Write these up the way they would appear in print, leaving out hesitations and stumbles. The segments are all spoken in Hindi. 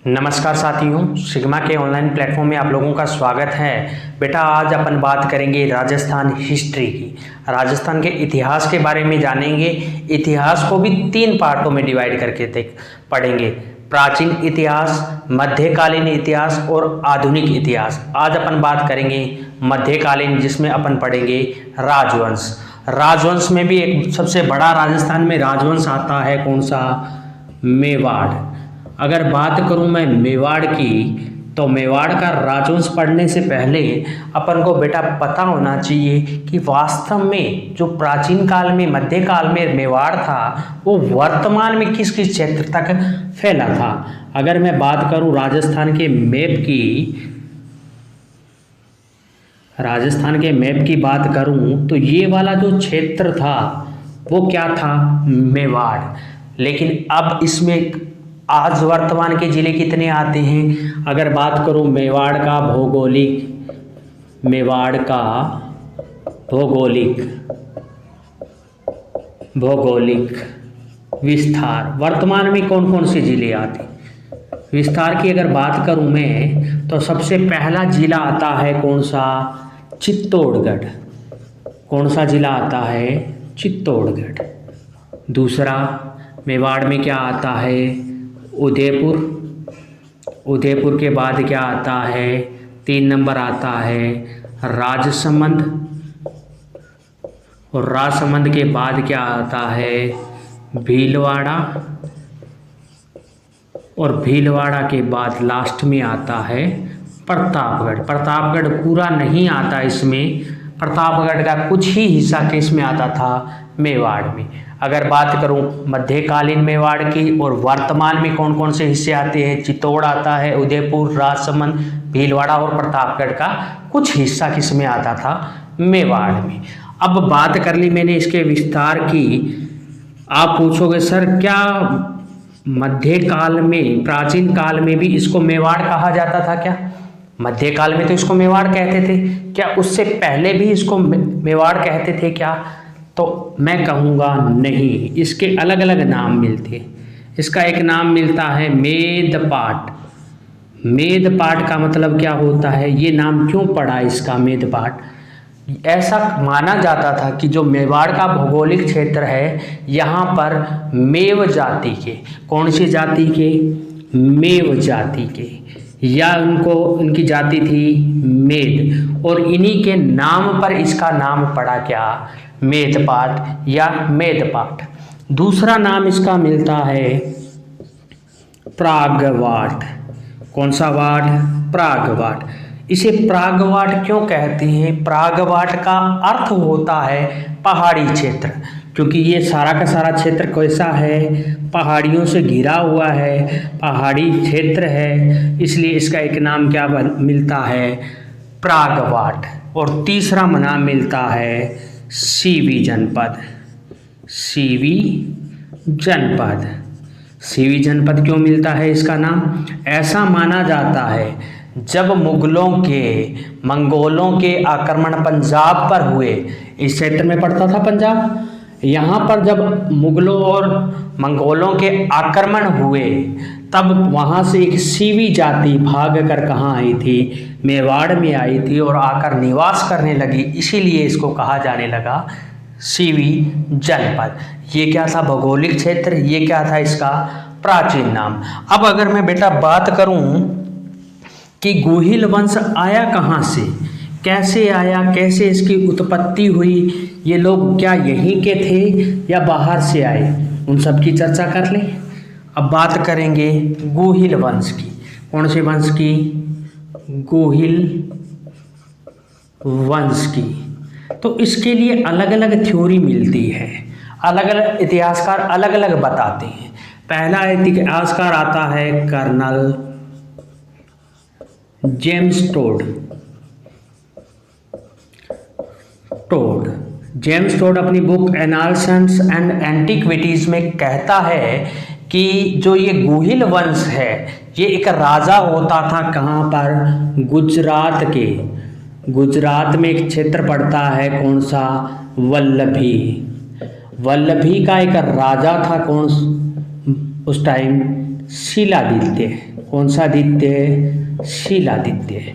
नमस्कार साथियों, सिग्मा के ऑनलाइन प्लेटफॉर्म में आप लोगों का स्वागत है। बेटा आज अपन बात करेंगे राजस्थान हिस्ट्री की। राजस्थान के इतिहास के बारे में जानेंगे। इतिहास को भी 3 पार्टों में डिवाइड करके पढ़ेंगे। प्राचीन इतिहास, मध्यकालीन इतिहास और आधुनिक इतिहास। आज अपन बात करेंगे मध्यकालीन, जिसमें अपन पढ़ेंगे राजवंश। राजवंश में भी एक सबसे बड़ा राजस्थान में राजवंश आता है, कौन सा? मेवाड़। अगर बात करूं मैं मेवाड़ की, तो मेवाड़ का राजवंश पढ़ने से पहले अपन को बेटा पता होना चाहिए कि वास्तव में जो प्राचीन काल में मध्यकाल में मेवाड़ था वो वर्तमान में किस किस क्षेत्र तक फैला था। अगर मैं बात करूं राजस्थान के मैप की बात करूं तो ये वाला जो क्षेत्र था वो क्या था? मेवाड़। लेकिन अब इसमें आज वर्तमान के जिले कितने आते हैं? अगर बात करूं मेवाड़ का भौगोलिक विस्तार, वर्तमान में कौन कौन से जिले आते हैं? विस्तार की अगर बात करूं मैं तो सबसे पहला जिला आता है कौन सा? चित्तौड़गढ़। कौन सा जिला आता है? चित्तौड़गढ़। दूसरा मेवाड़ में क्या आता है? उदयपुर। उदयपुर के बाद क्या आता है? 3 नंबर आता है राजसमंद। और राजसमंद के बाद क्या आता है? भीलवाड़ा। और भीलवाड़ा के बाद लास्ट में आता है प्रतापगढ़। प्रतापगढ़ पूरा नहीं आता इसमें, प्रतापगढ़ का कुछ ही हिस्सा किस में आता था? मेवाड़ में। अगर बात करूं मध्यकालीन मेवाड़ की और वर्तमान में कौन कौन से हिस्से आते हैं? चित्तौड़ आता है, उदयपुर, राजसमंद, भीलवाड़ा और प्रतापगढ़ का कुछ हिस्सा किस में आता था? मेवाड़ में। अब बात कर ली मैंने इसके विस्तार की। आप पूछोगे सर क्या मध्यकाल में, प्राचीन काल में भी इसको मेवाड़ कहा जाता था क्या? मध्यकाल में तो इसको मेवाड़ कहते थे, क्या उससे पहले भी इसको मेवाड़ कहते थे क्या? तो मैं कहूँगा नहीं, इसके अलग अलग नाम मिलते हैं। इसका एक नाम मिलता है मेदपाट। मेदपाट का मतलब क्या होता है? ये नाम क्यों पड़ा इसका मेदपाट? ऐसा माना जाता था कि जो मेवाड़ का भौगोलिक क्षेत्र है, यहाँ पर मेव जाति के, कौन सी जाति के? मेव जाति के, या इनकी जाति थी मेद, और इन्हीं के नाम पर इसका नाम पड़ा क्या? मेदपाट या मेदपाट। दूसरा नाम इसका मिलता है प्रागवाट। कौन सा वाट? प्रागवाट। इसे प्रागवाट क्यों कहते हैं? प्रागवाट का अर्थ होता है पहाड़ी क्षेत्र, क्योंकि ये सारा का सारा क्षेत्र कैसा है? पहाड़ियों से घिरा हुआ है, पहाड़ी क्षेत्र है, इसलिए इसका एक नाम क्या मिलता है? प्रागवाट। और तीसरा नाम मिलता है सीवी जनपद। सीवी जनपद क्यों मिलता है इसका नाम? ऐसा माना जाता है जब मंगोलों के आक्रमण पंजाब पर हुए, इस क्षेत्र में पड़ता था पंजाब, यहाँ पर जब मुगलों और मंगोलों के आक्रमण हुए तब वहाँ से एक सीवी जाति भाग कर कहाँ आई थी? मेवाड़ में आई थी और आकर निवास करने लगी, इसीलिए इसको कहा जाने लगा सीवी जनपद। ये क्या था? भौगोलिक क्षेत्र। ये क्या था? इसका प्राचीन नाम। अब अगर मैं बेटा बात करूं कि गोहिल वंश आया कहाँ से, कैसे आया, कैसे इसकी उत्पत्ति हुई, ये लोग क्या यहीं के थे या बाहर से आए, उन सब की चर्चा कर लें। अब बात करेंगे गोहिल वंश की। कौन से वंश की? गोहिल वंश की। तो इसके लिए अलग अलग थ्योरी मिलती है, अलग अलग इतिहासकार अलग अलग बताते हैं। पहला इतिहासकार आता है कर्नल जेम्स जेम्स टोड अपनी बुक एनालिसिस एंड एंटीक्विटीज में कहता है कि जो ये गोहिल वंश है ये एक राजा होता था कहाँ पर? गुजरात में एक क्षेत्र पड़ता है, कौन सा? वल्लभी का एक राजा था, कौन उस टाइम? शीलादित्य। कौन सा आदित्य? शीलादित्य।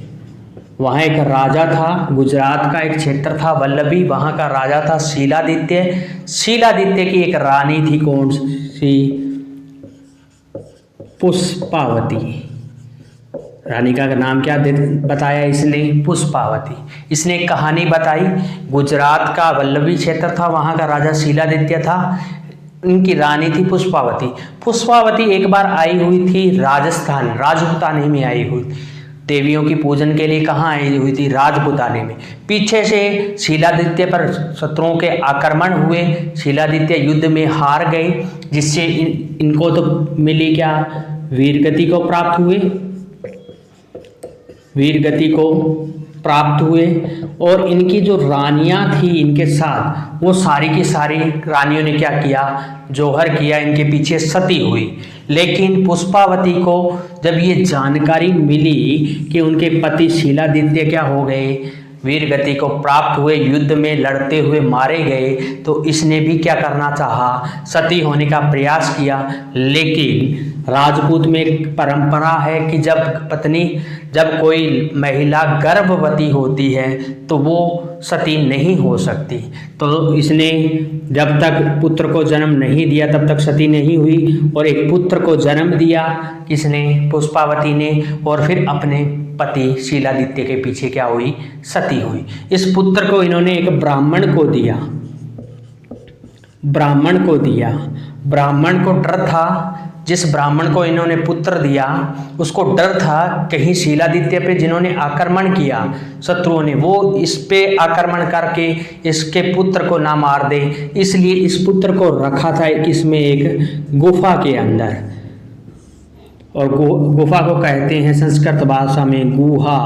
वहाँ एक राजा था, गुजरात का एक क्षेत्र था वल्लभी, वहाँ का राजा था शीलादित्य। शीलादित्य की एक रानी थी, कौन सी? पुष्पावती। रानी का नाम क्या बताया इसने? पुष्पावती। इसने एक कहानी बताई, गुजरात का वल्लभी क्षेत्र था, वहाँ का राजा शीलादित्य था, उनकी रानी थी पुष्पावती। पुष्पावती एक बार आई हुई थी राजस्थान, राजपुताने में आई हुई, देवियों की पूजन के लिए कहाँ आई हुई थी? राजपुताने में। पीछे से शीलादित्य पर शत्रुओं के आक्रमण हुए, शीलादित्य युद्ध में हार गए, जिससे इनको तो मिली क्या? वीरगति को प्राप्त हुए, वीरगति को प्राप्त हुए। और इनकी जो रानियां थी इनके साथ, वो सारी की सारी रानियों ने क्या किया? जौहर किया, इनके पीछे सती हुई। लेकिन पुष्पावती को जब ये जानकारी मिली कि उनके पति शीलादित्य क्या हो गए? वीरगति को प्राप्त हुए, युद्ध में लड़ते हुए मारे गए, तो इसने भी क्या करना चाहा? सती होने का प्रयास किया। लेकिन राजपूत में एक परंपरा है कि जब कोई महिला गर्भवती होती है तो वो सती नहीं हो सकती। तो इसने जब तक पुत्र को जन्म नहीं दिया तब तक सती नहीं हुई, और एक पुत्र को जन्म दिया किसने? पुष्पावती ने। और फिर अपने पति शीलादित्य के पीछे क्या हुई? सती हुई। इस पुत्र को इन्होंने एक ब्राह्मण को दिया, ब्राह्मण को दिया। ब्राह्मण को डर था, जिस ब्राह्मण को इन्होंने पुत्र दिया उसको डर था कहीं शीलादित्य पे जिन्होंने आक्रमण किया शत्रुओं ने, वो इस पे आक्रमण करके इसके पुत्र को ना मार दे, इसलिए इस पुत्र को रखा था इसमें एक गुफा के अंदर। और गुफा को कहते हैं संस्कृत भाषा में गुहा,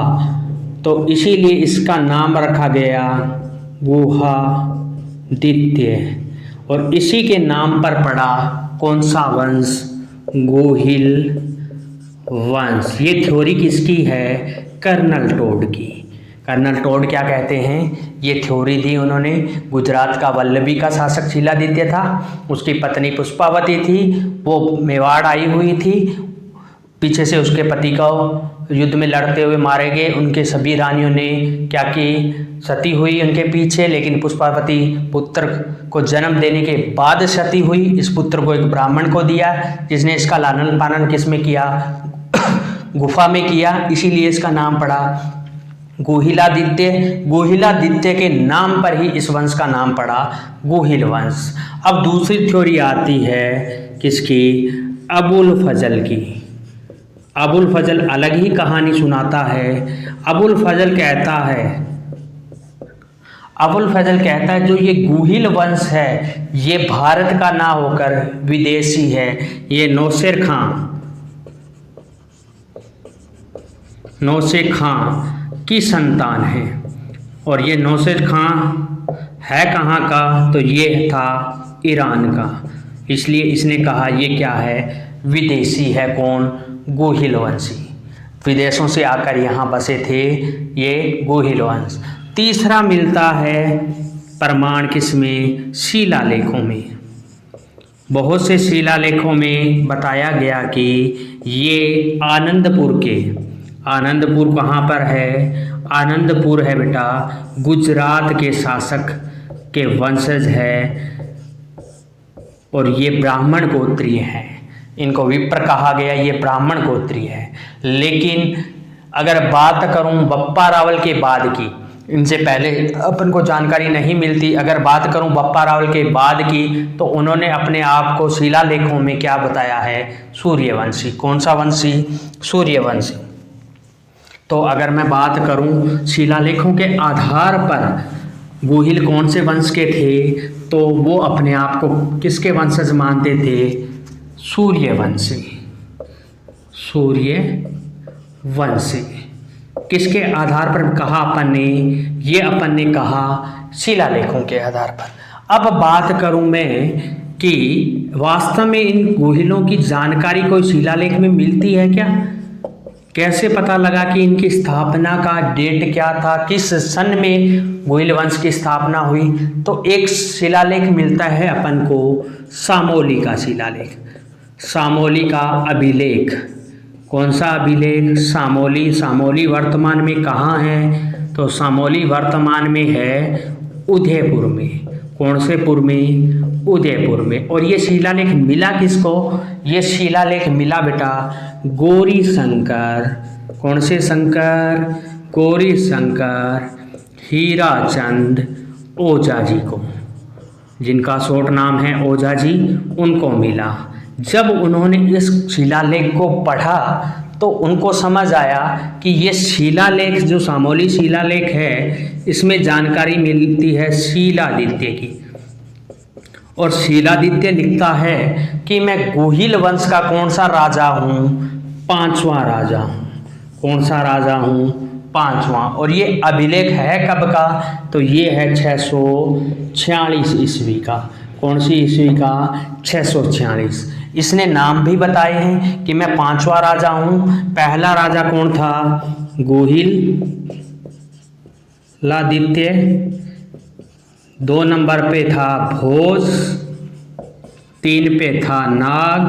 तो इसीलिए इसका नाम रखा गया गुहादित्य। और इसी के नाम पर पड़ा कौन सा वंश? गोहिल वंश। ये थ्योरी किसकी है? कर्नल टोड की। कर्नल टोड क्या कहते हैं? ये थ्योरी दी उन्होंने। गुजरात का वल्लभी का शासक शीलादित्य था, उसकी पत्नी पुष्पावती थी, वो मेवाड़ आई हुई थी, पीछे से उसके पति को युद्ध में लड़ते हुए मारे गए, उनके सभी रानियों ने क्या की? सती हुई उनके पीछे। लेकिन पुष्पावती पुत्र को जन्म देने के बाद सती हुई। इस पुत्र को एक ब्राह्मण को दिया, जिसने इसका लालन पालन किस में किया? गुफा में किया, इसीलिए इसका नाम पड़ा गोहिलादित्य। गोहिलादित्य के नाम पर ही इस वंश का नाम पड़ा गोहिल वंश। अब दूसरी थ्योरी आती है किसकी? अबुल फजल की। अबुल फजल अलग ही कहानी सुनाता है। अबुल फजल कहता है जो ये गुहिल वंश है ये भारत का ना होकर विदेशी है, ये नौशेर खां की संतान है। और ये नौशेर खां है कहाँ का? तो ये था ईरान का, इसलिए इसने कहा ये क्या है? विदेशी है। कौन? गोहिल वंशी, विदेशों से आकर यहाँ बसे थे ये गोहिल वंश। तीसरा मिलता है प्रमाण किसमें? शिलालेखों में। बहुत से शिलालेखों में बताया गया कि ये आनंदपुर कहाँ पर है? आनंदपुर है बेटा, गुजरात के शासक के वंशज है, और ये ब्राह्मण गोत्रीय हैं। इनको विप्र कहा गया, ये ब्राह्मण गोत्रीय है। लेकिन अगर बात करूं बप्पा रावल के बाद की, इनसे पहले अपन को जानकारी नहीं मिलती, अगर बात करूं बप्पा रावल के बाद की, तो उन्होंने अपने आप को शिलालेखों में क्या बताया है? सूर्यवंशी। कौन सा वंशी? सूर्यवंशी। तो अगर मैं बात करूं शिलालेखों के आधार पर गोहिल कौन से वंश के थे, तो वो अपने आप को किसके वंशज मानते थे? सूर्यवंशी। सूर्यवंशी। किसके आधार पर कहा अपन ने? ये अपन ने कहा शिलालेखों के आधार पर। अब बात करूं मैं कि वास्तव में इन गोहिलों की जानकारी कोई शिलालेख में मिलती है क्या? कैसे पता लगा कि इनकी स्थापना का डेट क्या था, किस सन में गोहिल वंश की स्थापना हुई? तो एक शिलालेख मिलता है अपन को, सामोली का शिलालेख। सामोली का अभिलेख, कौन सा अभिलेख? सामोली। सामोली वर्तमान में कहाँ है? तो सामोली वर्तमान में है उदयपुर में। कौन से पुर में? उदयपुर में। और ये शिलालेख मिला किसको? ये शिलालेख मिला बेटा गौरी शंकर। कौन से शंकर? गौरी शंकर हीराचंद ओझा जी को, जिनका शॉर्ट नाम है ओझा जी, उनको मिला। जब उन्होंने इस शिलालेख को पढ़ा तो उनको समझ आया कि ये शिलालेख जो सामोली शिलालेख है इसमें जानकारी मिलती है शीलादित्य की। और शीलादित्य लिखता है कि मैं गोहिल वंश का कौन सा राजा हूँ? 5वां राजा हूँ। कौन सा राजा हूँ? 5वां। और ये अभिलेख है कब का? तो ये है 646 ईस्वी का। कौन सी ईस्वी का? 646। इसने नाम भी बताए हैं कि मैं 5वां राजा हूँ। पहला राजा कौन था? गोहिल लादित्य। 2 नंबर पे था भोज, 3 पे था नाग,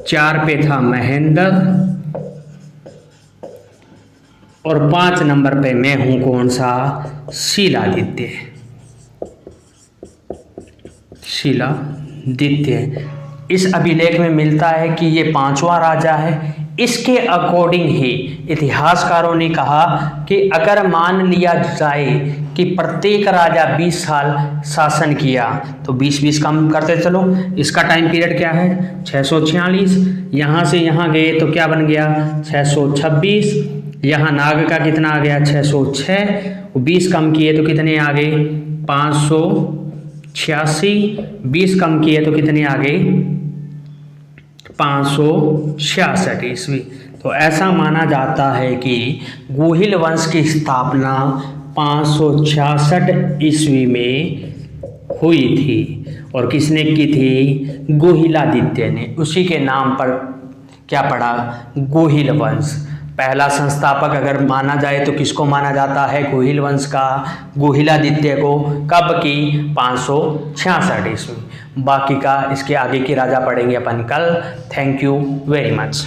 4 पे था महेंद्र और 5 नंबर पे मैं हूं कौन सा? शीलादित्य। शीलादित्य। इस अभिलेख में मिलता है कि ये 5वां राजा है। इसके अकॉर्डिंग ही इतिहासकारों ने कहा कि अगर मान लिया जाए कि प्रत्येक राजा 20 साल शासन किया तो 20-20 कम करते चलो। इसका टाइम पीरियड क्या है? 646। यहाँ से यहाँ गए तो क्या बन गया? 626। यहाँ नाग का कितना आ गया? 606। 20 कम किए तो कितने आ गए? 586। 20 कम किए तो कितने आ गए? 566 ईस्वी। तो ऐसा माना जाता है कि गोहिल वंश की स्थापना 566 ईस्वी में हुई थी। और किसने की थी? गोहिलादित्य ने। उसी के नाम पर क्या पड़ा? गोहिल वंश। पहला संस्थापक अगर माना जाए तो किसको माना जाता है गोहिल वंश का? गोहिलादित्य को। कब की? 566 ईस्वी। बाकी का इसके आगे के राजा पढ़ेंगे अपन कल। Thank you very much.